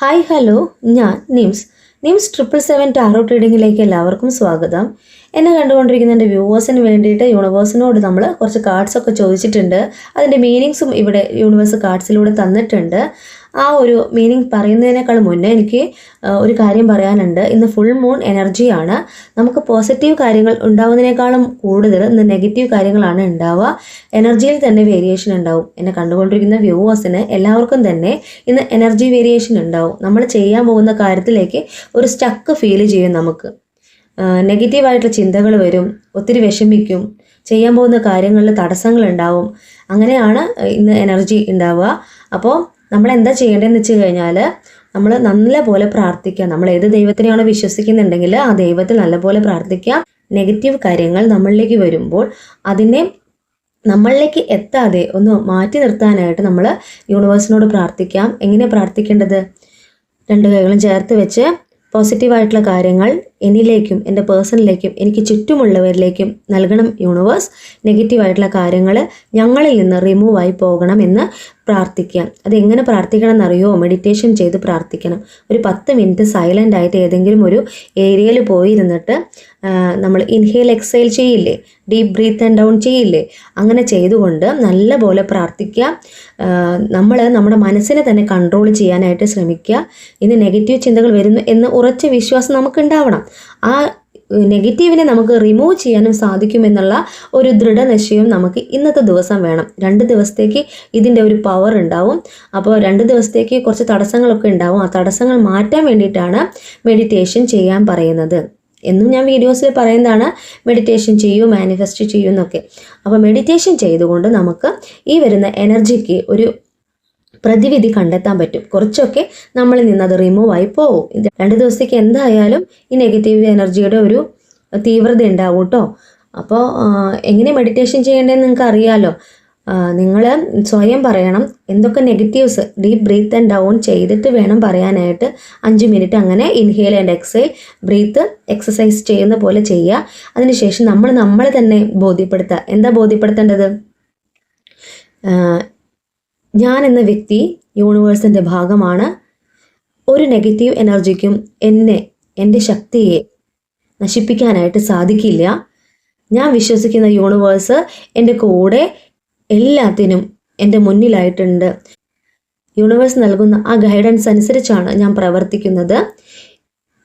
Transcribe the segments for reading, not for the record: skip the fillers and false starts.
Hi hello, ഞാൻ nymphs 777 taro ട്രീഡിങ്ങിലേക്ക് എല്ലാവർക്കും സ്വാഗതം. എന്നെ കണ്ടുകൊണ്ടിരിക്കുന്ന എൻ്റെ വ്യൂവേഴ്സിന് വേണ്ടിയിട്ട് യൂണിവേഴ്സിനോട് നമ്മൾ കുറച്ച് കാർഡ്സ് ഒക്കെ ചോദിച്ചിട്ടുണ്ട്. അതിൻ്റെ മീനിങ്സും ഇവിടെ യൂണിവേഴ്സ് കാർഡ്സിലൂടെ തന്നിട്ടുണ്ട്. ആ ഒരു മീനിങ് പറയുന്നതിനേക്കാൾ മുന്നേ എനിക്ക് ഒരു കാര്യം പറയാനുണ്ട്. ഇന്ന് ഫുൾ മൂൺ എനർജിയാണ്. നമുക്ക് പോസിറ്റീവ് കാര്യങ്ങൾ ഉണ്ടാവുന്നതിനേക്കാളും കൂടുതൽ ഇന്ന് നെഗറ്റീവ് കാര്യങ്ങളാണ് ഉണ്ടാവുക. എനർജിയിൽ തന്നെ വേരിയേഷൻ ഉണ്ടാവും. എന്നെ കണ്ടുകൊണ്ടിരിക്കുന്ന വ്യൂവേഴ്സിന് എല്ലാവർക്കും തന്നെ ഇന്ന് എനർജി വേരിയേഷൻ ഉണ്ടാവും. നമ്മൾ ചെയ്യാൻ പോകുന്ന കാര്യത്തിലേക്ക് ഒരു സ്റ്റക്ക് ഫീൽ ചെയ്യും. നമുക്ക് നെഗറ്റീവായിട്ടുള്ള ചിന്തകൾ വരും, ഒത്തിരി വിഷമിക്കും, ചെയ്യാൻ പോകുന്ന കാര്യങ്ങളിൽ തടസ്സങ്ങൾ ഉണ്ടാവും. അങ്ങനെയാണ് ഇന്ന് എനർജി ഉണ്ടാവുക. അപ്പോൾ നമ്മൾ എന്താ ചെയ്യേണ്ടതെന്ന് വെച്ച് കഴിഞ്ഞാൽ നമ്മൾ നല്ലപോലെ പ്രാർത്ഥിക്കുക. നമ്മൾ ഏത് ദൈവത്തിനെയാണോ വിശ്വസിക്കുന്നുണ്ടെങ്കിൽ ആ ദൈവത്തിൽ നല്ലപോലെ പ്രാർത്ഥിക്കുക. നെഗറ്റീവ് കാര്യങ്ങൾ നമ്മളിലേക്ക് വരുമ്പോൾ അതിനെ നമ്മളിലേക്ക് എത്താതെ ഒന്ന് മാറ്റി നിർത്താനായിട്ട് നമ്മൾ യൂണിവേഴ്സിനോട് പ്രാർത്ഥിക്കാം. എങ്ങനെ പ്രാർത്ഥിക്കേണ്ടത്? രണ്ട് കൈകളും ചേർത്ത് വെച്ച് പോസിറ്റീവായിട്ടുള്ള കാര്യങ്ങൾ എന്നിലേക്കും എൻ്റെ പേഴ്സണിലേക്കും എനിക്ക് ചുറ്റുമുള്ളവരിലേക്കും നൽകണം യൂണിവേഴ്സ്. നെഗറ്റീവായിട്ടുള്ള കാര്യങ്ങൾ ഞങ്ങളിൽ നിന്ന് റിമൂവ് ആയി പോകണം എന്ന് പ്രാർത്ഥിക്കാം. അതെങ്ങനെ പ്രാർത്ഥിക്കണം എന്നറിയോ? മെഡിറ്റേഷൻ ചെയ്ത് പ്രാർത്ഥിക്കണം. ഒരു 10 മിനിറ്റ് സൈലൻ്റ് ആയിട്ട് ഏതെങ്കിലും ഒരു ഏരിയയിൽ പോയിരുന്നിട്ട് നമ്മൾ ഇൻഹേൽ എക്സൈൽ ചെയ്യില്ലേ, ഡീപ്പ് ബ്രീത്ത് ആൻഡ് ഡൗൺ ചെയ്യില്ലേ, അങ്ങനെ ചെയ്തുകൊണ്ട് നല്ലപോലെ പ്രാർത്ഥിക്കുക. നമ്മൾ നമ്മുടെ മനസ്സിനെ തന്നെ കൺട്രോൾ ചെയ്യാനായിട്ട് ശ്രമിക്കുക. ഇന്ന് നെഗറ്റീവ് ചിന്തകൾ വരുന്നു എന്ന് ഉറച്ച വിശ്വാസം നമുക്കുണ്ടാവണം. ആ നെഗറ്റീവിനെ നമുക്ക് റിമൂവ് ചെയ്യാനും സാധിക്കുമെന്നുള്ള ഒരു ദൃഢനിശ്ചയം നമുക്ക് ഇന്നത്തെ ദിവസം വേണം. 2 ദിവസത്തേക്ക് ഇതിൻ്റെ ഒരു പവർ ഉണ്ടാവും. അപ്പോൾ 2 ദിവസത്തേക്ക് കുറച്ച് തടസ്സങ്ങളൊക്കെ ഉണ്ടാവും. ആ തടസ്സങ്ങൾ മാറ്റാൻ വേണ്ടിയിട്ടാണ് മെഡിറ്റേഷൻ ചെയ്യാൻ പറയുന്നത്. എന്നും ഞാൻ വീഡിയോസിൽ പറയുന്നതാണ് മെഡിറ്റേഷൻ ചെയ്യൂ, മാനിഫെസ്റ്റ് ചെയ്യൂ എന്നൊക്കെ. അപ്പോൾ മെഡിറ്റേഷൻ ചെയ്തുകൊണ്ട് നമുക്ക് ഈ വരുന്ന എനർജിക്ക് ഒരു പ്രതിവിധി കണ്ടെത്താൻ പറ്റും. കുറച്ചൊക്കെ നമ്മളിൽ നിന്ന് അത് റിമൂവ് ആയി പോകും. 2 ദിവസത്തേക്ക് എന്തായാലും ഈ നെഗറ്റീവ് എനർജിയുടെ ഒരു തീവ്രത ഉണ്ടാവും കേട്ടോ. അപ്പോൾ എങ്ങനെ മെഡിറ്റേഷൻ ചെയ്യേണ്ടതെന്ന് നിങ്ങൾക്ക് അറിയാമല്ലോ. നിങ്ങൾ സ്വയം പറയണം എന്തൊക്കെ negatives. Deep breath and down ചെയ്തിട്ട് വേണം പറയാനായിട്ട്. 5 മിനിറ്റ് അങ്ങനെ inhale and exhale breath exercise ചെയ്യുന്ന പോലെ ചെയ്യുക. അതിനുശേഷം നമ്മളെ തന്നെ ബോധ്യപ്പെടുത്തുക. എന്താ ബോധ്യപ്പെടുത്തേണ്ടത്? ഞാൻ എന്ന വ്യക്തി യൂണിവേഴ്സിൻ്റെ ഭാഗമാണ്. ഒരു നെഗറ്റീവ് എനർജിക്കും എൻ്റെ ശക്തിയെ നശിപ്പിക്കാനായിട്ട് സാധിക്കില്ല. ഞാൻ വിശ്വസിക്കുന്ന യൂണിവേഴ്സ് എൻ്റെ കൂടെ എല്ലാത്തിനും എൻ്റെ മുന്നിലായിട്ടുണ്ട്. യൂണിവേഴ്സ് നൽകുന്ന ആ ഗൈഡൻസ് അനുസരിച്ചാണ് ഞാൻ പ്രവർത്തിക്കുന്നത്.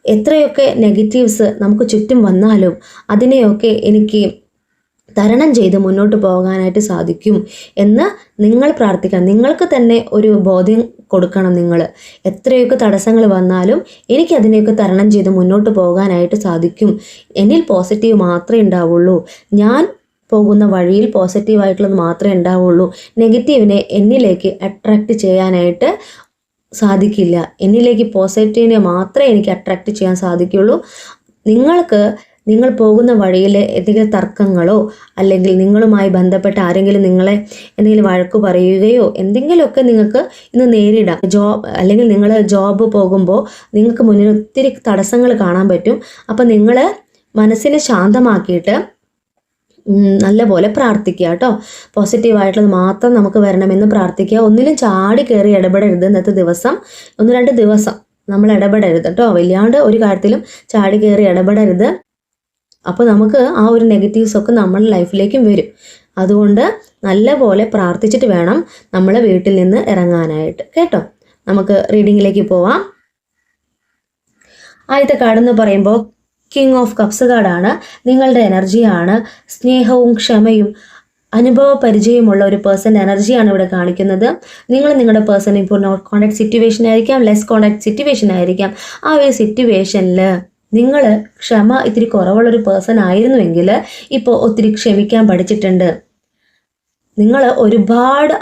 എത്രയൊക്കെ നെഗറ്റീവ്സ് നമുക്ക് ചുറ്റും വന്നാലും അതിനെയൊക്കെ എനിക്ക് തരണം ചെയ്ത് മുന്നോട്ട് പോകാനായിട്ട് സാധിക്കും എന്ന് നിങ്ങൾ പ്രാർത്ഥിക്കണം. നിങ്ങൾക്ക് തന്നെ ഒരു ബോധ്യം കൊടുക്കണം. നിങ്ങൾ എത്രയൊക്കെ തടസ്സങ്ങൾ വന്നാലും എനിക്ക് അതിനെയൊക്കെ തരണം ചെയ്ത് മുന്നോട്ട് പോകാനായിട്ട് സാധിക്കും. എന്നിൽ പോസിറ്റീവ് മാത്രമേ ഉണ്ടാവുള്ളൂ. ഞാൻ പോകുന്ന വഴിയിൽ പോസിറ്റീവായിട്ടുള്ളത് മാത്രമേ ഉണ്ടാവുള്ളൂ. നെഗറ്റീവിനെ എന്നിലേക്ക് അട്രാക്റ്റ് ചെയ്യാനായിട്ട് സാധിക്കില്ല. എന്നിലേക്ക് പോസിറ്റീവിനെ മാത്രമേ എനിക്ക് അട്രാക്റ്റ് ചെയ്യാൻ സാധിക്കുള്ളൂ. നിങ്ങൾ പോകുന്ന വഴിയിൽ എന്തെങ്കിലും തർക്കങ്ങളോ അല്ലെങ്കിൽ നിങ്ങളുമായി ബന്ധപ്പെട്ട ആരെങ്കിലും നിങ്ങളെ എന്തെങ്കിലും വഴക്ക് പറയുകയോ എന്തെങ്കിലുമൊക്കെ നിങ്ങൾക്ക് ഇന്ന് നേരിടാം. അല്ലെങ്കിൽ നിങ്ങൾ ജോബ് പോകുമ്പോൾ നിങ്ങൾക്ക് മുന്നിൽ ഒത്തിരി തടസ്സങ്ങൾ കാണാൻ പറ്റും. അപ്പം നിങ്ങൾ മനസ്സിനെ ശാന്തമാക്കിയിട്ട് നല്ലപോലെ പ്രാർത്ഥിക്കുക കേട്ടോ. പോസിറ്റീവായിട്ടുള്ളത് മാത്രം നമുക്ക് വരണമെന്ന് പ്രാർത്ഥിക്കുക. ഒന്നിലും ചാടി കയറി ഇടപെടരുത്. ഇന്നത്തെ ദിവസം 1-2 ദിവസം നമ്മൾ ഇടപെടരുത് കേട്ടോ. വല്ലാണ്ട് ഒരു കാര്യത്തിലും ചാടി കയറി ഇടപെടരുത്. അപ്പോൾ നമുക്ക് ആ ഒരു നെഗറ്റീവ്സ് ഒക്കെ നമ്മുടെ ലൈഫിലേക്കും വരും. അതുകൊണ്ട് നല്ലപോലെ പ്രാർത്ഥിച്ചിട്ട് വേണം നമ്മൾ വീട്ടിൽ നിന്ന് ഇറങ്ങാനായിട്ട് കേട്ടോ. നമുക്ക് റീഡിങ്ങിലേക്ക് പോവാം. ആദ്യത്തെ കാർഡ് എന്ന് പറയുമ്പോൾ കിങ് ഓഫ് കപ്സ് കാർഡാണ്. നിങ്ങളുടെ എനർജിയാണ്. സ്നേഹവും ക്ഷമയും അനുഭവ പരിചയമുള്ള ഒരു പേഴ്സൻ്റെ എനർജിയാണ് ഇവിടെ കാണിക്കുന്നത്. നിങ്ങളുടെ പേഴ്സൺ ഇപ്പോൾ നോട്ട് കോണ്ടാക്ട് സിറ്റുവേഷൻ ആയിരിക്കാം, ലെസ് കോണ്ടാക്ട് സിറ്റുവേഷൻ ആയിരിക്കാം. ആ ഒരു സിറ്റുവേഷനിൽ നിങ്ങൾ ക്ഷമ ഇത്തിരി കുറവുള്ളൊരു പേഴ്സൺ ആയിരുന്നുവെങ്കിൽ ഇപ്പോൾ ഒത്തിരി ക്ഷമിക്കാൻ പഠിച്ചിട്ടുണ്ട്. നിങ്ങൾ ഒരുപാട്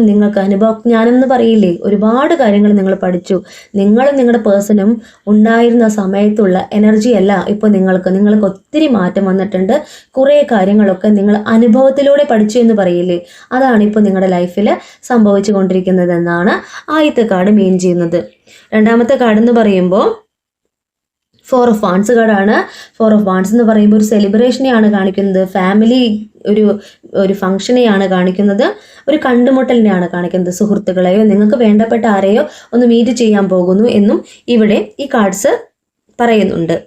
നിങ്ങൾക്ക് അനുഭവജ്ഞാനം എന്ന് പറയില്ലേ, ഒരുപാട് കാര്യങ്ങൾ നിങ്ങൾ പഠിച്ചു. നിങ്ങളുടെ പേഴ്സണും ഉണ്ടായിരുന്ന സമയത്തുള്ള എനർജി അല്ല ഇപ്പോൾ നിങ്ങൾക്ക് ഒത്തിരി മാറ്റം വന്നിട്ടുണ്ട്. കുറേ കാര്യങ്ങളൊക്കെ നിങ്ങൾ അനുഭവത്തിലൂടെ പഠിച്ചു എന്ന് പറയില്ലേ, അതാണ് ഇപ്പോൾ നിങ്ങളുടെ ലൈഫിൽ സംഭവിച്ചു കൊണ്ടിരിക്കുന്നതെന്നാണ് ആദ്യത്തെ കാർഡ് മീൻ ചെയ്യുന്നത്. രണ്ടാമത്തെ കാർഡ് എന്ന് പറയുമ്പോൾ 4 ഓഫ് വാൺസ് കാർഡാണ്. 4 ഓഫ് വാൺസ് എന്ന് പറയുമ്പോൾ ഒരു സെലിബ്രേഷനെയാണ് കാണിക്കുന്നത്, ഫാമിലി ഒരു ഫംഗ്ഷനെയാണ് കാണിക്കുന്നത്, ഒരു കണ്ടുമുട്ടലിനെയാണ് കാണിക്കുന്നത്. സുഹൃത്തുക്കളെയോ നിങ്ങൾക്ക് വേണ്ടപ്പെട്ട ആരെയോ ഒന്ന് മീറ്റ് ചെയ്യാൻ പോകുന്നു എന്നും ഇവിടെ ഈ കാർഡ്സ് പറയുന്നുണ്ട്.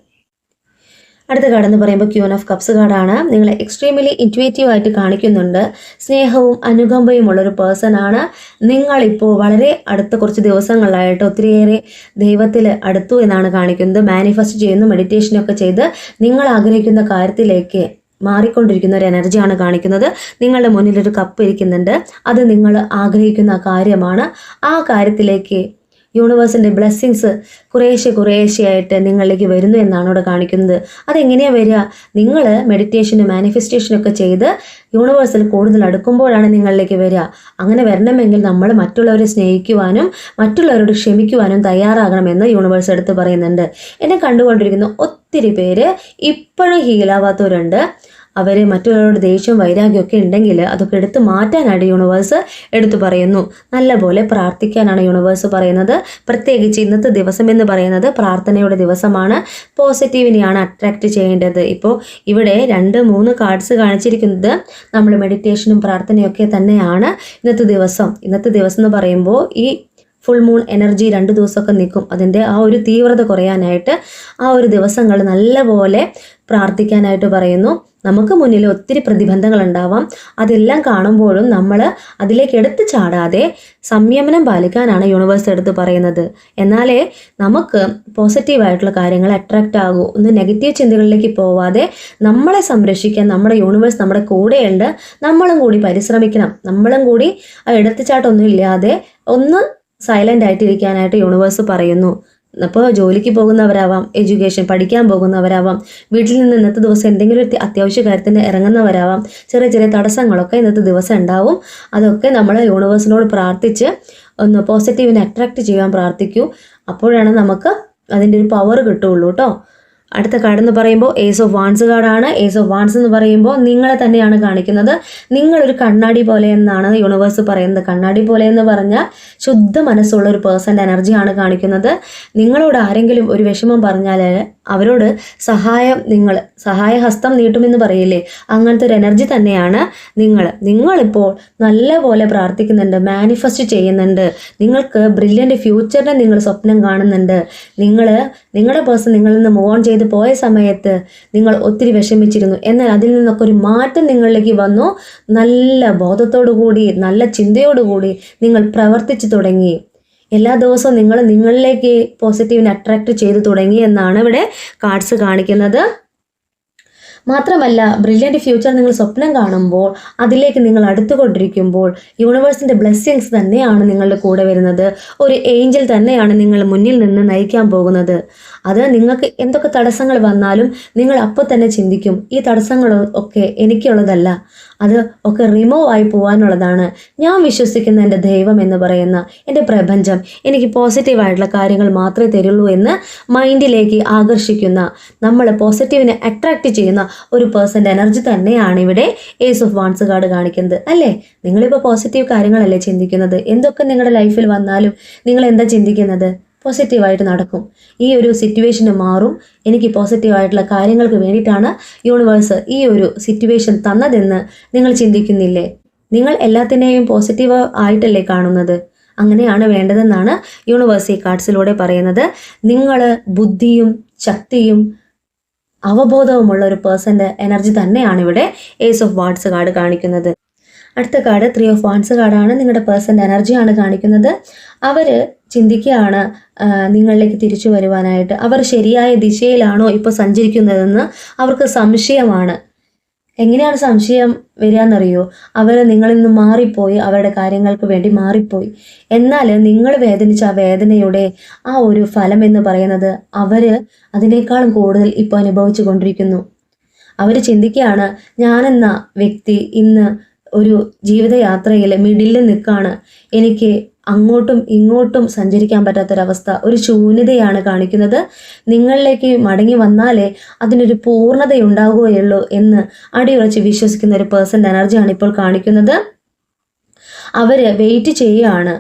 അടുത്ത കാർഡ് എന്ന് പറയുമ്പോൾ ക്യൂൻ ഓഫ് കപ്സ് കാർഡാണ്. നിങ്ങളെ എക്സ്ട്രീംലി ഇൻറ്റ്യൂറ്റീവ് ആയിട്ട് കാണിക്കുന്നുണ്ട്. സ്നേഹവും അനുകമ്പയും ഉള്ളൊരു പേഴ്സൺ ആണ്. നിങ്ങളിപ്പോൾ വളരെ അടുത്ത കുറച്ച് ദിവസങ്ങളായിട്ട് ഒത്തിരിയേറെ ദൈവത്തിൽ അടുത്തു എന്നാണ് കാണിക്കുന്നത്. മാനിഫെസ്റ്റ് ചെയ്യുന്നു, മെഡിറ്റേഷനൊക്കെ ചെയ്ത് നിങ്ങൾ ആഗ്രഹിക്കുന്ന കാര്യത്തിലേക്ക് മാറിക്കൊണ്ടിരിക്കുന്ന ഒരു എനർജിയാണ് കാണിക്കുന്നത്. നിങ്ങളുടെ മുന്നിലൊരു കപ്പ് ഇരിക്കുന്നുണ്ട്, അത് നിങ്ങൾ ആഗ്രഹിക്കുന്ന കാര്യമാണ്. ആ കാര്യത്തിലേക്ക് യൂണിവേഴ്സിൻ്റെ ബ്ലെസ്സിങ്സ് കുറേശ്ശെയായിട്ട് നിങ്ങളിലേക്ക് വരുന്നു എന്നാണ് ഇവിടെ കാണിക്കുന്നത്. അതെങ്ങനെയാണ് വരിക? നിങ്ങൾ മെഡിറ്റേഷനും മാനിഫെസ്റ്റേഷനും ഒക്കെ ചെയ്ത് യൂണിവേഴ്സിൽ കൂടുതൽ അടുക്കുമ്പോഴാണ് നിങ്ങളിലേക്ക് വരിക. അങ്ങനെ വരണമെങ്കിൽ നമ്മൾ മറ്റുള്ളവരെ സ്നേഹിക്കുവാനും മറ്റുള്ളവരോട് ക്ഷമിക്കുവാനും തയ്യാറാകണമെന്ന് യൂണിവേഴ്സ് എടുത്ത് പറയുന്നുണ്ട്. എന്നെ കണ്ടുകൊണ്ടിരിക്കുന്ന ഒത്തിരി പേര് ഇപ്പോഴും ഹീലാവാത്തവരുണ്ട്. അവർ മറ്റുള്ളവരോട് ദേഷ്യവും വൈരാഗ്യമൊക്കെ ഉണ്ടെങ്കിൽ അതൊക്കെ എടുത്ത് മാറ്റാനായിട്ട് യൂണിവേഴ്സ് എടുത്തു പറയുന്നു. നല്ലപോലെ പ്രാർത്ഥിക്കാനാണ് യൂണിവേഴ്സ് പറയുന്നത്. പ്രത്യേകിച്ച് ഇന്നത്തെ ദിവസം എന്ന് പറയുന്നത് പ്രാർത്ഥനയുടെ ദിവസമാണ്. പോസിറ്റീവിനെയാണ് അട്രാക്റ്റ് ചെയ്യേണ്ടത്. ഇപ്പോൾ ഇവിടെ 2-3 കാർഡ്സ് കാണിച്ചിരിക്കുന്നത് നമ്മൾ മെഡിറ്റേഷനും പ്രാർത്ഥനയൊക്കെ തന്നെയാണ്. ഇന്നത്തെ ദിവസം എന്ന് പറയുമ്പോൾ ഈ ഫുൾ മൂൺ എനർജി 2 ദിവസമൊക്കെ നിൽക്കും. അതിൻ്റെ ആ ഒരു തീവ്രത കുറയാനായിട്ട് ആ ഒരു ദിവസങ്ങൾ നല്ലപോലെ പ്രാർത്ഥിക്കാനായിട്ട് പറയുന്നു. നമുക്ക് മുന്നിൽ ഒത്തിരി പ്രതിബന്ധങ്ങൾ ഉണ്ടാവാം. അതെല്ലാം കാണുമ്പോഴും നമ്മൾ അതിലേക്ക് എടുത്ത് ചാടാതെ സംയമനം പാലിക്കാനാണ് യൂണിവേഴ്സ് എടുത്ത് പറയുന്നത്. എന്നാലേ നമുക്ക് പോസിറ്റീവായിട്ടുള്ള കാര്യങ്ങൾ അട്രാക്റ്റ് ആകൂ. ഒന്ന് നെഗറ്റീവ് ചിന്തകളിലേക്ക് പോവാതെ നമ്മളെ സംരക്ഷിക്കാൻ നമ്മുടെ യൂണിവേഴ്സ് നമ്മുടെ കൂടെയുണ്ട്. നമ്മളും കൂടി പരിശ്രമിക്കണം. നമ്മളും കൂടി ആ എടുത്തുചാട്ടമൊന്നും ഇല്ലാതെ ഒന്ന് സൈലൻ്റ് ആയിട്ടിരിക്കാനായിട്ട് യൂണിവേഴ്സ് പറയുന്നു. അപ്പോൾ ജോലിക്ക് പോകുന്നവരാവാം, എഡ്യൂക്കേഷൻ പഠിക്കാൻ പോകുന്നവരാവാം, വീട്ടിൽ നിന്ന് ഇന്നത്തെ ദിവസം എന്തെങ്കിലും ഒരു അത്യാവശ്യ കാര്യത്തിന് ഇറങ്ങുന്നവരാവാം. ചെറിയ തടസ്സങ്ങളൊക്കെ ഇന്നത്തെ ദിവസം ഉണ്ടാവും. അതൊക്കെ നമ്മൾ യൂണിവേഴ്സിനോട് പ്രാർത്ഥിച്ച് ഒന്ന് പോസിറ്റീവിനെ അട്രാക്റ്റ് ചെയ്യാൻ പ്രാർത്ഥിക്കൂ. അപ്പോഴാണ് നമുക്ക് അതിൻ്റെ ഒരു പവർ കിട്ടുള്ളൂ കേട്ടോ. അടുത്ത കാർഡ് എന്ന് പറയുമ്പോൾ ഏസ് ഓഫ് വാൺസ് കാർഡാണ്. ഏസ് ഓഫ് വാൺസ് എന്ന് പറയുമ്പോൾ നിങ്ങളെ തന്നെയാണ് കാണിക്കുന്നത്. നിങ്ങളൊരു കണ്ണാടി പോലെ എന്നാണ് യൂണിവേഴ്സ് പറയുന്നത്. കണ്ണാടി പോലെ എന്ന് പറഞ്ഞാൽ ശുദ്ധ മനസ്സുള്ള ഒരു പേഴ്സൻ്റെ എനർജിയാണ് കാണിക്കുന്നത്. നിങ്ങളോട് ആരെങ്കിലും ഒരു വിഷമം പറഞ്ഞാൽ അവരോട് സഹായഹസ്തം നീട്ടുമെന്ന് പറയില്ലേ, അങ്ങനത്തെ ഒരു എനർജി തന്നെയാണ് നിങ്ങളിപ്പോൾ നല്ലപോലെ പ്രാർത്ഥിക്കുന്നുണ്ട്, മാനിഫെസ്റ്റ് ചെയ്യുന്നുണ്ട്. നിങ്ങൾക്ക് ബ്രില്യൻ്റ് ഫ്യൂച്ചറിനെ നിങ്ങൾ സ്വപ്നം കാണുന്നുണ്ട്. നിങ്ങളുടെ പേഴ്സൺ നിങ്ങളിൽ നിന്ന് മൂവ് ഓൺ ചെയ്ത് പോയ സമയത്ത് നിങ്ങൾ ഒത്തിരി വിഷമിച്ചിരുന്നു. എന്നാൽ അതിൽ നിന്നൊക്കെ ഒരു മാറ്റം നിങ്ങളിലേക്ക് വന്നു. നല്ല ബോധത്തോടു കൂടി നല്ല ചിന്തയോടുകൂടി നിങ്ങൾ പ്രവർത്തിച്ചു തുടങ്ങി. എല്ലാ ദിവസവും നിങ്ങളിലേക്ക് പോസിറ്റീവിനെ അട്രാക്റ്റ് ചെയ്തു തുടങ്ങി എന്നാണ് ഇവിടെ കാർഡ്സ് കാണിക്കുന്നത്. മാത്രമല്ല ബ്രില്യൻ്റ് ഫ്യൂച്ചർ നിങ്ങൾ സ്വപ്നം കാണുമ്പോൾ അതിലേക്ക് നിങ്ങൾ അടുത്തുകൊണ്ടിരിക്കുമ്പോൾ യൂണിവേഴ്സിൻ്റെ ബ്ലെസ്സിങ്സ് തന്നെയാണ് നിങ്ങളുടെ കൂടെ വരുന്നത്. ഒരു ഏഞ്ചൽ തന്നെയാണ് നിങ്ങൾ മുന്നിൽ നിന്ന് നയിക്കാൻ പോകുന്നത്. അത് നിങ്ങൾക്ക് എന്തൊക്കെ തടസ്സങ്ങൾ വന്നാലും നിങ്ങൾ അപ്പോൾ തന്നെ ചിന്തിക്കും, ഈ തടസ്സങ്ങൾ ഒക്കെ എനിക്കുള്ളതല്ല, അത് ഒക്കെ റിമൂവ് ആയി പോകാനുള്ളതാണ്. ഞാൻ വിശ്വസിക്കുന്ന എൻ്റെ ദൈവം എന്ന് പറയുന്ന എൻ്റെ പ്രപഞ്ചം എനിക്ക് പോസിറ്റീവായിട്ടുള്ള കാര്യങ്ങൾ മാത്രമേ തരുള്ളൂ എന്ന് മൈൻഡിലേക്ക് ആകർഷിക്കുന്ന, നമ്മൾ പോസിറ്റീവിനെ അട്രാക്റ്റ് ചെയ്യുന്ന ഒരു പേഴ്സൻ്റെ എനർജി തന്നെയാണ് ഇവിടെ ഏസ് ഓഫ് വാൺസ് കാർഡ് കാണിക്കുന്നത്. അല്ലേ? നിങ്ങളിപ്പോൾ പോസിറ്റീവ് കാര്യങ്ങളല്ലേ ചിന്തിക്കുന്നത്. എന്തൊക്കെ നിങ്ങളുടെ ലൈഫിൽ വന്നാലും നിങ്ങൾ എന്താ ചിന്തിക്കുന്നത്? പോസിറ്റീവായിട്ട് നടക്കും, ഈ ഒരു സിറ്റുവേഷന് മാറും, എനിക്ക് പോസിറ്റീവായിട്ടുള്ള കാര്യങ്ങൾക്ക് വേണ്ടിയിട്ടാണ് യൂണിവേഴ്സ് ഈ ഒരു സിറ്റുവേഷൻ തന്നതെന്ന് നിങ്ങൾ ചിന്തിക്കുന്നില്ലേ? നിങ്ങൾ എല്ലാത്തിനെയും പോസിറ്റീവ് ആയിട്ടല്ലേ കാണുന്നത്? അങ്ങനെയാണ് വേണ്ടതെന്നാണ് യൂണിവേഴ്സ് ഈ കാർഡ്സിലൂടെ പറയുന്നത്. നിങ്ങൾ ബുദ്ധിയും ശക്തിയും അവബോധവുമുള്ള ഒരു പേഴ്സൻ്റെ എനർജി തന്നെയാണ് ഇവിടെ ഏസ് ഓഫ് വാൺസ് കാർഡ് കാണിക്കുന്നത്. അടുത്ത കാർഡ് 3 ഓഫ് വാൺസ് കാർഡാണ്. നിങ്ങളുടെ പേഴ്സൻ്റെ എനർജിയാണ് കാണിക്കുന്നത്. അവർ ചിന്തിക്കുകയാണ് നിങ്ങളിലേക്ക് തിരിച്ചു വരുവാനായിട്ട്. അവർ ശരിയായ ദിശയിലാണോ ഇപ്പോൾ സഞ്ചരിക്കുന്നതെന്ന് അവർക്ക് സംശയമാണ്. എങ്ങനെയാണ് സംശയം വരികയെന്നറിയോ? അവർ നിങ്ങളിൽ നിന്ന് മാറിപ്പോയി, അവരുടെ കാര്യങ്ങൾക്ക് വേണ്ടി മാറിപ്പോയി. എന്നാൽ നിങ്ങൾ വേദനിച്ച ആ വേദനയുടെ ആ ഒരു ഫലം എന്ന് പറയുന്നത് അവർ അതിനേക്കാളും കൂടുതൽ ഇപ്പോൾ അനുഭവിച്ചു കൊണ്ടിരിക്കുന്നു. അവർ ചിന്തിക്കുകയാണ്, ഞാനെന്ന വ്യക്തി ഇന്ന് ഒരു ജീവിതയാത്രയിൽ മിഡിൽ നിൽക്കുകയാണ്. എനിക്ക് അങ്ങോട്ടും ഇങ്ങോട്ടും സഞ്ചരിക്കാൻ പറ്റാത്തൊരവസ്ഥ, ഒരു ശൂന്യതയാണ് കാണിക്കുന്നത്. നിങ്ങളിലേക്ക് മടങ്ങി വന്നാലേ അതിനൊരു പൂർണ്ണതയുണ്ടാകുകയുള്ളൂ എന്ന് അടിയുറച്ച് വിശ്വസിക്കുന്ന ഒരു പേഴ്സൻ്റെ എനർജിയാണ് ഇപ്പോൾ കാണിക്കുന്നത്. അവർ വെയിറ്റ് ചെയ്യുകയാണ്.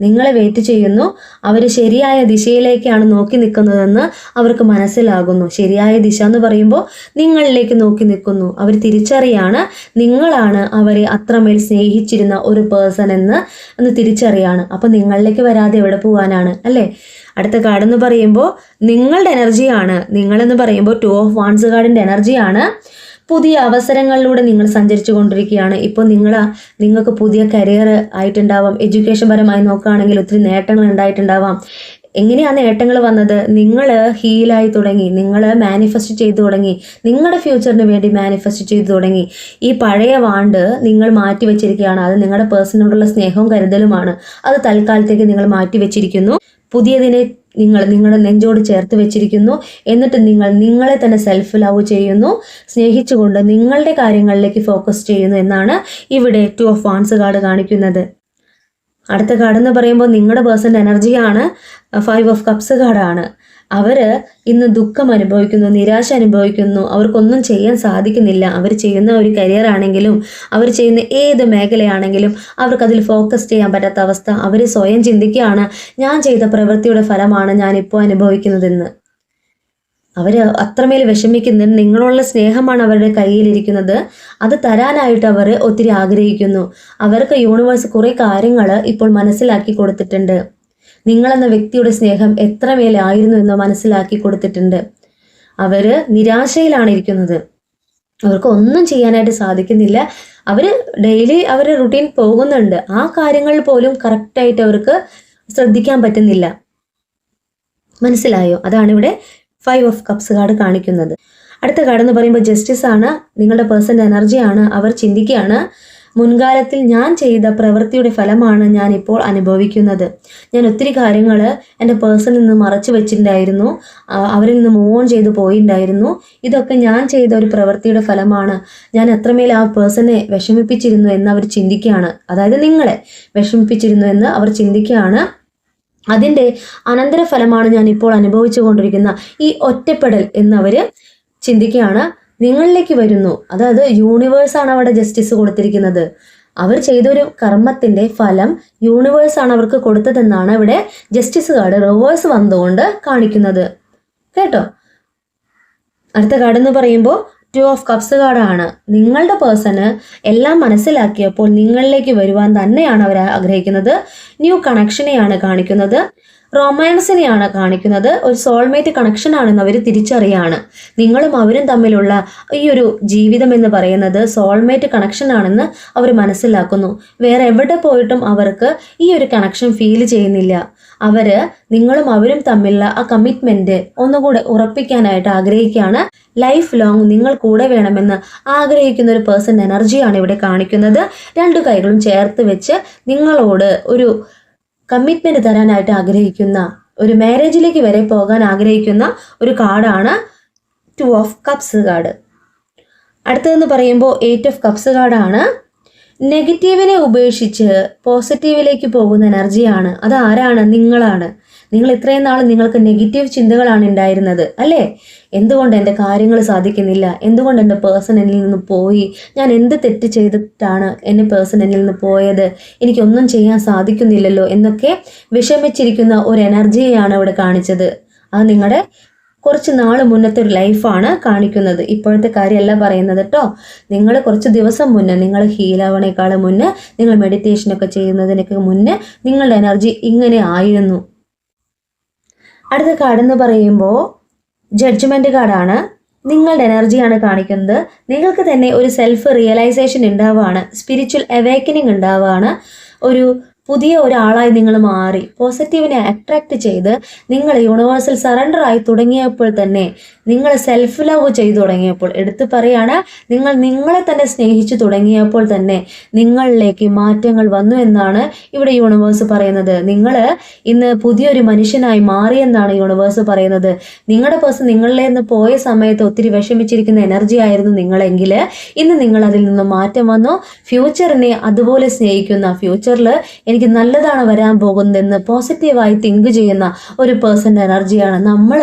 നിങ്ങളെ വെയിറ്റ് ചെയ്യുന്നു. അവർ ശരിയായ ദിശയിലേക്കാണ് നോക്കി നിൽക്കുന്നതെന്ന് അവർക്ക് മനസ്സിലാകുന്നു. ശരിയായ ദിശ എന്ന് പറയുമ്പോൾ നിങ്ങളിലേക്ക് നോക്കി നിൽക്കുന്നു. അവർ തിരിച്ചറിയാണ് നിങ്ങളാണ് അവരെ അത്രമേൽ സ്നേഹിച്ചിരുന്ന ഒരു പേഴ്സൺ എന്ന് തിരിച്ചറിയാണ്. അപ്പം നിങ്ങളിലേക്ക് വരാതെ എവിടെ പോകാനാണ് അല്ലേ? അടുത്ത കാർഡ് എന്ന് പറയുമ്പോൾ നിങ്ങളുടെ എനർജിയാണ്. നിങ്ങളെന്ന് പറയുമ്പോൾ 2 ഓഫ് വാൻസ് കാർഡിൻ്റെ എനർജിയാണ്. പുതിയ അവസരങ്ങളിലൂടെ നിങ്ങൾ സഞ്ചരിച്ചു കൊണ്ടിരിക്കുകയാണ്. ഇപ്പോൾ നിങ്ങൾക്ക് പുതിയ കരിയർ ആയിട്ടുണ്ടാവാം. എഡ്യൂക്കേഷൻ പരമായി നോക്കുകയാണെങ്കിൽ ഒത്തിരി നേട്ടങ്ങൾ ഉണ്ടായിട്ടുണ്ടാവാം. എങ്ങനെയാണ് നേട്ടങ്ങൾ വന്നത്? നിങ്ങൾ ഹീലായി തുടങ്ങി, നിങ്ങൾ മാനിഫെസ്റ്റ് ചെയ്തു തുടങ്ങി, നിങ്ങളുടെ ഫ്യൂച്ചറിന് വേണ്ടി മാനിഫെസ്റ്റ് ചെയ്തു തുടങ്ങി. ഈ പഴയ വാണ്ട് നിങ്ങൾ മാറ്റി വെച്ചിരിക്കുകയാണ്. അത് നിങ്ങളുടെ പേഴ്സണോടുള്ള സ്നേഹവും കരുതലുമാണ്. അത് തൽക്കാലത്തേക്ക് നിങ്ങൾ മാറ്റി വെച്ചിരിക്കുന്നു. പുതിയതിനെ നിങ്ങളുടെ നെഞ്ചോട് ചേർത്ത് വെച്ചിരിക്കുന്നു. എന്നിട്ട് നിങ്ങളെ തന്നെ സെൽഫ് ലവ് ചെയ്യുന്നു. സ്നേഹിച്ചുകൊണ്ട് നിങ്ങളുടെ കാര്യങ്ങളിലേക്ക് ഫോക്കസ് ചെയ്യുന്നു എന്നാണ് ഇവിടെ 2 ഓഫ് വാൻസ് കാർഡ് കാണിക്കുന്നത്. അടുത്ത കാർഡ് എന്ന് പറയുമ്പോൾ നിങ്ങളുടെ പേഴ്സൻ്റെ എനർജിയാണ്. 5 ഓഫ് കപ്സ് കാർഡാണ്. അവർ ഇന്ന് ദുഃഖം അനുഭവിക്കുന്നു, നിരാശ അനുഭവിക്കുന്നു. അവർക്കൊന്നും ചെയ്യാൻ സാധിക്കുന്നില്ല. അവർ ചെയ്യുന്ന ഒരു കരിയർ ആണെങ്കിലും അവർ ചെയ്യുന്ന ഏത് മേഖലയാണെങ്കിലും അവർക്കതിൽ ഫോക്കസ് ചെയ്യാൻ പറ്റാത്ത അവസ്ഥ. അവർ സ്വയം ചിന്തിക്കുകയാണ്, ഞാൻ ചെയ്ത പ്രവൃത്തിയുടെ ഫലമാണ് ഞാനിപ്പോൾ അനുഭവിക്കുന്നതെന്ന്. അവർ അത്രമേൽ വിഷമിക്കുന്നത്. നിങ്ങളുള്ള സ്നേഹമാണ് അവരുടെ കയ്യിലിരിക്കുന്നത്. അത് തരാനായിട്ട് അവർ ഒത്തിരി ആഗ്രഹിക്കുന്നു. അവർക്ക് യൂണിവേഴ്സ് കുറേ കാര്യങ്ങൾ ഇപ്പോൾ മനസ്സിലാക്കി കൊടുത്തിട്ടുണ്ട്. നിങ്ങളെന്ന വ്യക്തിയുടെ സ്നേഹം എത്രമേലായിരുന്നു എന്ന് മനസ്സിലാക്കി കൊടുത്തിട്ടുണ്ട്. അവർ നിരാശയിലാണ് ഇരിക്കുന്നത്. അവർക്ക് ഒന്നും ചെയ്യാനായിട്ട് സാധിക്കുന്നില്ല. അവർ ഡെയിലി അവരുടെ റുട്ടീൻ പോകുന്നുണ്ട്. ആ കാര്യങ്ങളിൽ പോലും കറക്റ്റായിട്ട് അവർക്ക് ശ്രദ്ധിക്കാൻ പറ്റുന്നില്ല. മനസ്സിലായോ? അതാണ് ഇവിടെ 5 ഓഫ് കപ്സ് കാർഡ് കാണിക്കുന്നത്. അടുത്ത കാർഡ് എന്ന് പറയുമ്പോൾ ജസ്റ്റിസ് ആണ്. നിങ്ങളുടെ പേഴ്സൻ്റെ എനർജിയാണ്. അവർ ചിന്തിക്കുകയാണ്, മുൻകാലത്തിൽ ഞാൻ ചെയ്ത പ്രവൃത്തിയുടെ ഫലമാണ് ഞാൻ ഇപ്പോൾ അനുഭവിക്കുന്നത്. ഞാൻ ഒത്തിരി കാര്യങ്ങൾ എൻ്റെ പേഴ്സണിൽ നിന്ന് മറച്ചു വെച്ചിട്ടുണ്ടായിരുന്നു. അവരിൽ നിന്ന് മൂവ് ഓൺ ചെയ്തു പോയിട്ടുണ്ടായിരുന്നു. ഇതൊക്കെ ഞാൻ ചെയ്ത ഒരു പ്രവൃത്തിയുടെ ഫലമാണ്. ഞാൻ എത്രമേൽ ആ പേഴ്സണെ വിഷമിപ്പിച്ചിരുന്നു എന്ന് അവർ ചിന്തിക്കുകയാണ്. അതായത് നിങ്ങളെ വിഷമിപ്പിച്ചിരുന്നു എന്ന് അവർ ചിന്തിക്കുകയാണ്. അതിൻ്റെ അനന്തരഫലമാണ് ഞാൻ ഇപ്പോൾ അനുഭവിച്ചു കൊണ്ടിരിക്കുന്ന ഈ ഒറ്റപ്പെടൽ എന്നവർ ചിന്തിക്കുകയാണ്. നിങ്ങളിലേക്ക് വരുന്നു. അതായത് യൂണിവേഴ്സാണ് അവിടെ ജസ്റ്റിസ് കൊടുത്തിരിക്കുന്നത്. അവർ ചെയ്തൊരു കർമ്മത്തിൻ്റെ ഫലം യൂണിവേഴ്സാണ് അവർക്ക് കൊടുത്തതെന്നാണ് ഇവിടെ ജസ്റ്റിസ് കാർഡ് റിവേഴ്സ് വന്നുകൊണ്ട് കാണിക്കുന്നത്. കേട്ടോ? അടുത്ത കാർഡ് എന്ന് പറയുമ്പോൾ 2 ഓഫ് കപ്സ് കാർഡാണ്. നിങ്ങളുടെ പേഴ്സണ് എല്ലാം മനസ്സിലാക്കിയപ്പോൾ നിങ്ങളിലേക്ക് വരുവാൻ തന്നെയാണ് അവർ ആഗ്രഹിക്കുന്നത്. ന്യൂ കണക്ഷനെയാണ് കാണിക്കുന്നത്. റൊമാൻസിനെയാണ് കാണിക്കുന്നത്. ഒരു സോൾമേറ്റ് കണക്ഷൻ ആണെന്ന് അവർ തിരിച്ചറിയാണ്. നിങ്ങളും അവരും തമ്മിലുള്ള ഈ ഒരു ജീവിതം എന്ന് പറയുന്നത് സോൾമേറ്റ് കണക്ഷൻ ആണെന്ന് അവർ മനസ്സിലാക്കുന്നു. വേറെ എവിടെ പോയിട്ടും അവർക്ക് ഈ ഒരു കണക്ഷൻ ഫീൽ ചെയ്യുന്നില്ല. അവർ നിങ്ങളും അവരും തമ്മിലുള്ള ആ കമ്മിറ്റ്മെൻറ്റ് ഒന്നുകൂടെ ഉറപ്പിക്കാനായിട്ട് ആഗ്രഹിക്കുകയാണ്. ലൈഫ് ലോങ് നിങ്ങൾ കൂടെ വേണമെന്ന് ആഗ്രഹിക്കുന്ന ഒരു പേഴ്സൺ എനർജിയാണ് ഇവിടെ കാണിക്കുന്നത്. 2 കൈകളും ചേർത്ത് വെച്ച് നിങ്ങളോട് ഒരു കമ്മിറ്റ്മെൻറ്റ് തരാനായിട്ട് ആഗ്രഹിക്കുന്ന, ഒരു മാരേജിലേക്ക് വരെ പോകാൻ ആഗ്രഹിക്കുന്ന ഒരു കാർഡാണ് 2 ഓഫ് കപ്സ് കാർഡ്. അടുത്തതെന്ന് പറയുമ്പോൾ 8 ഓഫ് കപ്സ് കാർഡാണ്. നെഗറ്റീവിനെ ഉപേക്ഷിച്ച് പോസിറ്റീവിലേക്ക് പോകുന്ന എനർജിയാണ്. അത് ആരാണ്? നിങ്ങളാണ്. നിങ്ങൾ ഇത്രയും നാൾ നിങ്ങൾക്ക് നെഗറ്റീവ് ചിന്തകളാണ് ഉണ്ടായിരുന്നത് അല്ലേ? എന്തുകൊണ്ട് എൻ്റെ കാര്യങ്ങൾ സാധിക്കുന്നില്ല? എന്തുകൊണ്ട് എൻ്റെ പേഴ്സൺ എന്നിൽ നിന്ന് പോയി? ഞാൻ എന്ത് തെറ്റ് ചെയ്തിട്ടാണ് എൻ്റെ പേഴ്സൺ എന്നിൽ നിന്ന് പോയത്? എനിക്കൊന്നും ചെയ്യാൻ സാധിക്കുന്നില്ലല്ലോ എന്നൊക്കെ വിഷമിച്ചിരിക്കുന്ന ഒരു എനർജിയാണ് ഇവിടെ കാണിച്ചത്. അത് നിങ്ങളുടെ കുറച്ച് നാൾ മുന്നത്തെ ഒരു ലൈഫാണ് കാണിക്കുന്നത്. ഇപ്പോഴത്തെ കാര്യമല്ല പറയുന്നത് കേട്ടോ. നിങ്ങൾ കുറച്ച് ദിവസം മുന്നേ, നിങ്ങൾ ഹീലാവണേക്കാൾ മുന്നേ, നിങ്ങൾ മെഡിറ്റേഷനൊക്കെ ചെയ്യുന്നതിനൊക്കെ മുന്നേ നിങ്ങളുടെ എനർജി ഇങ്ങനെ ആയിരുന്നു. അടുത്ത കാർഡ് എന്ന് പറയുമ്പോൾ ജഡ്ജ്മെൻറ്റ് കാർഡാണ്. നിങ്ങളുടെ എനർജിയാണ് കാണിക്കുന്നത്. നിങ്ങൾക്ക് തന്നെ ഒരു സെൽഫ് റിയലൈസേഷൻ ഉണ്ടാവുകയാണ്. സ്പിരിച്വൽ അവേക്കനിങ് ഉണ്ടാവുകയാണ്. ഒരു പുതിയ ഒരാളായി നിങ്ങൾ മാറി പോസിറ്റീവിനെ അട്രാക്റ്റ് ചെയ്ത് നിങ്ങൾ യൂണിവേഴ്സൽ സറണ്ടർ ആയി തുടങ്ങിയപ്പോൾ തന്നെ, നിങ്ങൾ സെൽഫ് ലവ് ചെയ്തു തുടങ്ങിയപ്പോൾ, എടുത്തു പറയാണ്, നിങ്ങൾ നിങ്ങളെ തന്നെ സ്നേഹിച്ചു തുടങ്ങിയപ്പോൾ തന്നെ നിങ്ങളിലേക്ക് മാറ്റങ്ങൾ വന്നു എന്നാണ് ഇവിടെ യൂണിവേഴ്സ് പറയുന്നത്. നിങ്ങൾ ഇന്ന് പുതിയൊരു മനുഷ്യനായി മാറിയെന്നാണ് യൂണിവേഴ്സ് പറയുന്നത്. നിങ്ങളുടെ പേഴ്സൺ നിങ്ങളിലെ നിന്ന് പോയ സമയത്ത് ഒത്തിരി വിഷമിച്ചിരിക്കുന്ന എനർജി ആയിരുന്നു നിങ്ങളെങ്കിൽ ഇന്ന് നിങ്ങൾ അതിൽ നിന്ന് മാറ്റം വന്നു. ഫ്യൂച്ചറിനെ അതുപോലെ സ്നേഹിക്കുന്ന, ഫ്യൂച്ചറിൽ എനിക്ക് നല്ലതാണ് വരാൻ പോകുന്നതെന്ന് പോസിറ്റീവായി തിങ്ക് ചെയ്യുന്ന ഒരു പേഴ്സൻ്റെ എനർജിയാണ്. നമ്മൾ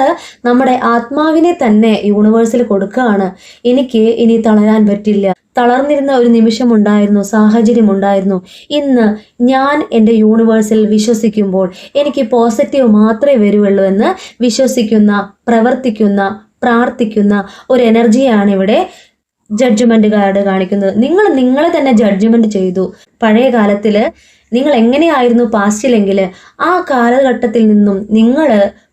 നമ്മുടെ ആത്മാവിനെ തന്നെ യൂണിവേഴ്സിൽ കൊടുക്കുകയാണ്. എനിക്ക് ഇനി തളരാൻ പറ്റില്ല. തളർന്നിരുന്ന ഒരു നിമിഷമുണ്ടായിരുന്നു, സാഹചര്യമുണ്ടായിരുന്നു. ഇന്ന് ഞാൻ എൻ്റെ യൂണിവേഴ്സിൽ വിശ്വസിക്കുമ്പോൾ എനിക്ക് പോസിറ്റീവ് മാത്രമേ വരുള്ളൂ എന്ന് വിശ്വസിക്കുന്ന, പ്രവർത്തിക്കുന്ന, പ്രാർത്ഥിക്കുന്ന ഒരു എനർജിയാണ് ഇവിടെ ജഡ്ജ്മെന്റ് കാർഡ് കാണിക്കുന്നത്. നിങ്ങൾ നിങ്ങളെ തന്നെ ജഡ്ജ്മെന്റ് ചെയ്തു. പഴയ കാലത്തിൽ നിങ്ങൾ എങ്ങനെയായിരുന്നു പാസ്റ്റിലെങ്കിൽ ആ കാലഘട്ടത്തിൽ നിന്നും നിങ്ങൾ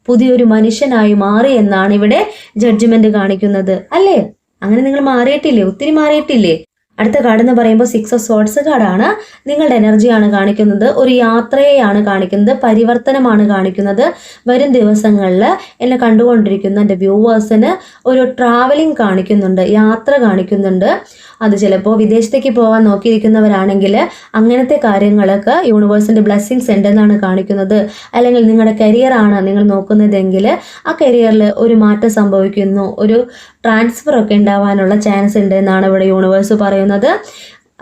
പുതിയൊരു മനുഷ്യനായി മാറി എന്നാണ് ഇവിടെ ജഡ്ജ്മെന്റ് കാണിക്കുന്നത്. അല്ലേ? അങ്ങനെ നിങ്ങൾ മാറിയിട്ടില്ലേ? ഒത്തിരി മാറിയിട്ടില്ലേ? അടുത്ത കാർഡ് എന്ന് പറയുമ്പോൾ 6 ഓഫ് സോർഡ്സ് കാർഡാണ്. നിങ്ങളുടെ എനർജിയാണ് കാണിക്കുന്നത്. ഒരു യാത്രയെയാണ് കാണിക്കുന്നത്, പരിവർത്തനമാണ് കാണിക്കുന്നത്. വരും ദിവസങ്ങളിൽ എന്നെ കണ്ടുകൊണ്ടിരിക്കുന്ന എൻ്റെ വ്യൂവേഴ്സിന് ഒരു ട്രാവലിംഗ് കാണിക്കുന്നുണ്ട്, യാത്ര കാണിക്കുന്നുണ്ട്. അത് ചിലപ്പോൾ വിദേശത്തേക്ക് പോകാൻ നോക്കിയിരിക്കുന്നവരാണെങ്കിൽ അങ്ങനത്തെ കാര്യങ്ങളൊക്കെ യൂണിവേഴ്സിൻ്റെ ബ്ലെസ്സിങ്സ് ഉണ്ടെന്നാണ് കാണിക്കുന്നത്. അല്ലെങ്കിൽ നിങ്ങളുടെ കരിയറാണ് നിങ്ങൾ നോക്കുന്നതെങ്കിൽ ആ കരിയറിൽ ഒരു മാറ്റം സംഭവിക്കുന്നു, ഒരു ട്രാൻസ്ഫർ ഒക്കെ ഉണ്ടാവാനുള്ള ചാൻസ് ഉണ്ട് എന്നാണ് ഇവിടെ യൂണിവേഴ്സ് പറയുന്നത്.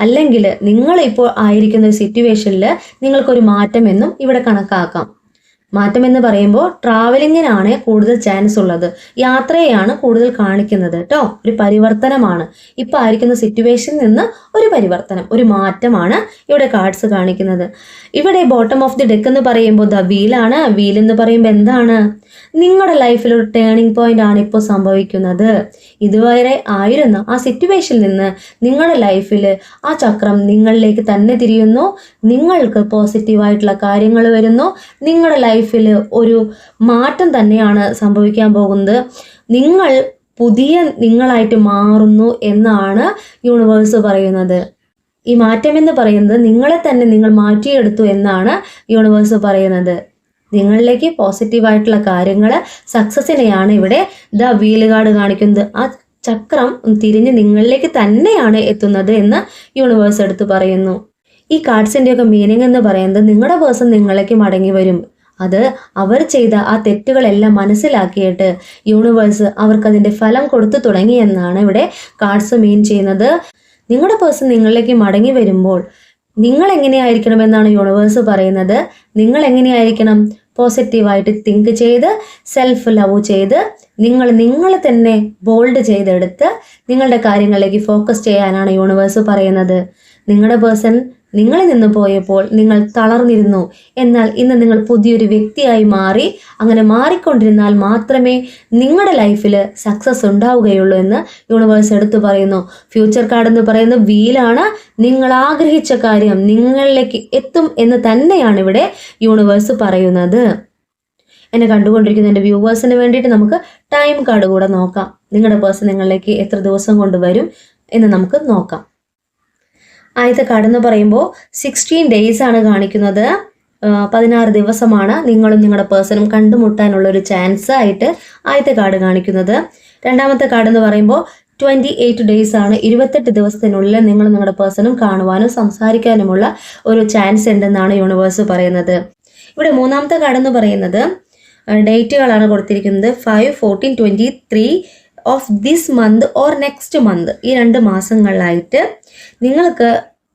അല്ലെങ്കിൽ നിങ്ങളിപ്പോൾ ആയിരിക്കുന്ന ഒരു സിറ്റുവേഷനിൽ നിങ്ങൾക്കൊരു മാറ്റം എന്നും ഇവിടെ കണക്കാക്കാം. മാറ്റം എന്ന് പറയുമ്പോൾ ട്രാവലിങ്ങിനാണ് കൂടുതൽ ചാൻസ് ഉള്ളത്, യാത്രയെയാണ് കൂടുതൽ കാണിക്കുന്നത് കേട്ടോ. ഒരു പരിവർത്തനമാണ് ഇപ്പം ആയിരിക്കുന്ന സിറ്റുവേഷനിൽ നിന്ന് ഒരു പരിവർത്തനം, ഒരു മാറ്റമാണ് ഇവിടെ കാർഡ്സ് കാണിക്കുന്നത്. ഇവിടെ ബോട്ടം ഓഫ് ദി ഡെക്ക് എന്ന് പറയുമ്പോൾ ദ വീലാണ്. വീൽ എന്ന് പറയുമ്പോൾ എന്താണ്? നിങ്ങളുടെ ലൈഫിൽ ഒരു ടേണിംഗ് പോയിന്റ് ആണ് ഇപ്പോൾ സംഭവിക്കുന്നത്. ഇതുവരെ ആയിരുന്ന ആ സിറ്റുവേഷനിൽ നിന്ന് നിങ്ങളുടെ ലൈഫിൽ ആ ചക്രം നിങ്ങളിലേക്ക് തന്നെ തിരിയുന്നു. നിങ്ങൾക്ക് പോസിറ്റീവായിട്ടുള്ള കാര്യങ്ങൾ വരുന്നു. നിങ്ങളുടെ ലൈഫിൽ ഒരു മാറ്റം തന്നെയാണ് സംഭവിക്കാൻ പോകുന്നത്. നിങ്ങൾ പുതിയ നിങ്ങളായിട്ട് മാറുന്നു എന്നാണ് യൂണിവേഴ്സ് പറയുന്നത്. ഈ മാറ്റം എന്ന് പറയുന്നത് നിങ്ങളെ തന്നെ നിങ്ങൾ മാറ്റിയെടുത്തു എന്നാണ് യൂണിവേഴ്സ് പറയുന്നത്. നിങ്ങളിലേക്ക് പോസിറ്റീവായിട്ടുള്ള കാര്യങ്ങൾ, സക്സസിനെയാണ് ഇവിടെ ദ വീൽ കാർഡ് കാണിക്കുന്നത്. ആ ചക്രം തിരിഞ്ഞ് നിങ്ങളിലേക്ക് തന്നെയാണ് എത്തുന്നത് എന്ന് യൂണിവേഴ്സ് എടുത്ത് പറയുന്നു. ഈ കാർഡ്സിൻ്റെയൊക്കെ മീനിങ് എന്ന് പറയുന്നത് നിങ്ങളുടെ പേഴ്സൺ നിങ്ങളിലേക്ക് മടങ്ങി വരും. അത് അവർ ചെയ്ത ആ തെറ്റുകളെല്ലാം മനസ്സിലാക്കിയിട്ട് യൂണിവേഴ്സ് അവർക്കതിൻ്റെ ഫലം കൊടുത്തു തുടങ്ങി എന്നാണ് ഇവിടെ കാർഡ്സ് മീൻ ചെയ്യുന്നത്. നിങ്ങളുടെ പേഴ്സൺ നിങ്ങളിലേക്ക് മടങ്ങി വരുമ്പോൾ നിങ്ങൾ എങ്ങനെയായിരിക്കണം എന്നാണ് യൂണിവേഴ്സ് പറയുന്നത്. നിങ്ങൾ എങ്ങനെയായിരിക്കണം? പോസിറ്റീവായിട്ട് തിങ്ക് ചെയ്ത്, സെൽഫ് ലവ് ചെയ്ത്, നിങ്ങളെ തന്നെ ബോൾഡ് ചെയ്തെടുത്ത് നിങ്ങളുടെ കാര്യങ്ങളിലേക്ക് ഫോക്കസ് ചെയ്യാനാണ് യൂണിവേഴ്സ് പറയുന്നത്. നിങ്ങളുടെ പേഴ്സൺ നിങ്ങളിൽ നിന്ന് പോയപ്പോൾ നിങ്ങൾ തളർന്നിരുന്നു. എന്നാൽ ഇന്ന് നിങ്ങൾ പുതിയൊരു വ്യക്തിയായി മാറി. അങ്ങനെ മാറിക്കൊണ്ടിരുന്നാൽ മാത്രമേ നിങ്ങളുടെ ലൈഫിൽ സക്സസ് ഉണ്ടാവുകയുള്ളൂ എന്ന് യൂണിവേഴ്സ് എടുത്തു പറയുന്നു. ഫ്യൂച്ചർ കാർഡ് എന്ന് പറയുന്നത് വീലാണ്. നിങ്ങൾ ആഗ്രഹിച്ച കാര്യം നിങ്ങളിലേക്ക് എത്തും എന്ന് തന്നെയാണ് ഇവിടെ യൂണിവേഴ്സ് പറയുന്നത്. എന്നെ കണ്ടുകൊണ്ടിരിക്കുന്ന എൻ്റെ വ്യൂവേഴ്സിന് വേണ്ടിയിട്ട് നമുക്ക് ടൈം കാർഡ് കൂടെ നോക്കാം. നിങ്ങളുടെ പേഴ്സൺ നിങ്ങളിലേക്ക് എത്ര ദിവസം കൊണ്ട് വരും എന്ന് നമുക്ക് നോക്കാം. ആദ്യത്തെ കാർഡ് എന്ന് പറയുമ്പോൾ 16 days ആണ് കാണിക്കുന്നത്. 16 ദിവസമാണ് നിങ്ങളും നിങ്ങളുടെ പേഴ്സണും കണ്ടുമുട്ടാനുള്ള ഒരു ചാൻസ് ആയിട്ട് ആദ്യത്തെ കാർഡ് കാണിക്കുന്നത്. രണ്ടാമത്തെ കാർഡ് എന്ന് പറയുമ്പോൾ 28 days ആണ്. 28 ദിവസത്തിനുള്ളിൽ നിങ്ങളും നിങ്ങളുടെ പേഴ്സണും കാണുവാനും സംസാരിക്കാനുമുള്ള ഒരു ചാൻസ് ഉണ്ടെന്നാണ് യൂണിവേഴ്സ് പറയുന്നത്. ഇവിടെ മൂന്നാമത്തെ കാർഡ് എന്ന് പറയുന്നത് ഡേറ്റുകളാണ് കൊടുത്തിരിക്കുന്നത്. 5, 14, 23 of this month or next month. ഈ 2 മാസങ്ങളിലായിട്ട് നിങ്ങൾക്ക്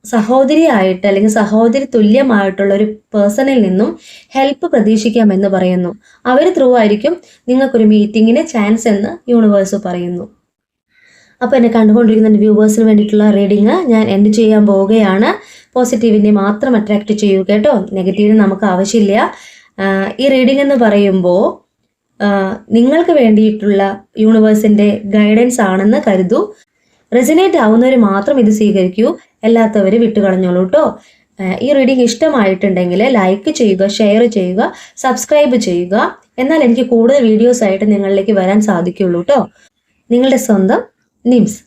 സഹോദരിയായിട്ട് അല്ലെങ്കിൽ സഹോദരി തുല്യമായിട്ടുള്ള ഒരു പേഴ്സണിൽ നിന്നും ഹെൽപ്പ് പ്രതീക്ഷിക്കാമെന്ന് പറയുന്നു. അവർ ത്രൂ ആയിരിക്കും നിങ്ങൾക്കൊരു മീറ്റിങ്ങിന് ചാൻസ് എന്ന് യൂണിവേഴ്സ് പറയുന്നു. അപ്പോൾ എന്നെ കണ്ടുകൊണ്ടിരിക്കുന്ന വ്യൂവേഴ്സിന് വേണ്ടിയിട്ടുള്ള റീഡിങ് ഞാൻ എൻഡ് ചെയ്യാൻ പോവുകയാണ്. പോസിറ്റീവിനെ മാത്രം അട്രാക്റ്റ് ചെയ്യുക കേട്ടോ, നെഗറ്റീവിന് നമുക്ക് ആവശ്യമില്ല. ഈ റീഡിംഗ് എന്ന് പറയുമ്പോൾ നിങ്ങൾക്ക് വേണ്ടിയിട്ടുള്ള യൂണിവേഴ്സിൻ്റെ ഗൈഡൻസ് ആണെന്ന് കരുതൂ. റെസിനേറ്റ് ആവുന്നവർ മാത്രം ഇത് സ്വീകരിക്കൂ, അല്ലാത്തവർ വിട്ടുകളഞ്ഞോളൂ കേട്ടോ. ഈ റീഡിംഗ് ഇഷ്ടമായിട്ടുണ്ടെങ്കിൽ ലൈക്ക് ചെയ്യുക, ഷെയർ ചെയ്യുക, സബ്സ്ക്രൈബ് ചെയ്യുക. എന്നാൽ എനിക്ക് കൂടുതൽ വീഡിയോസ് ആയിട്ട് നിങ്ങളിലേക്ക് വരാൻ സാധിക്കുള്ളൂ കേട്ടോ. നിങ്ങളുടെ സ്വന്തം നിംസ്.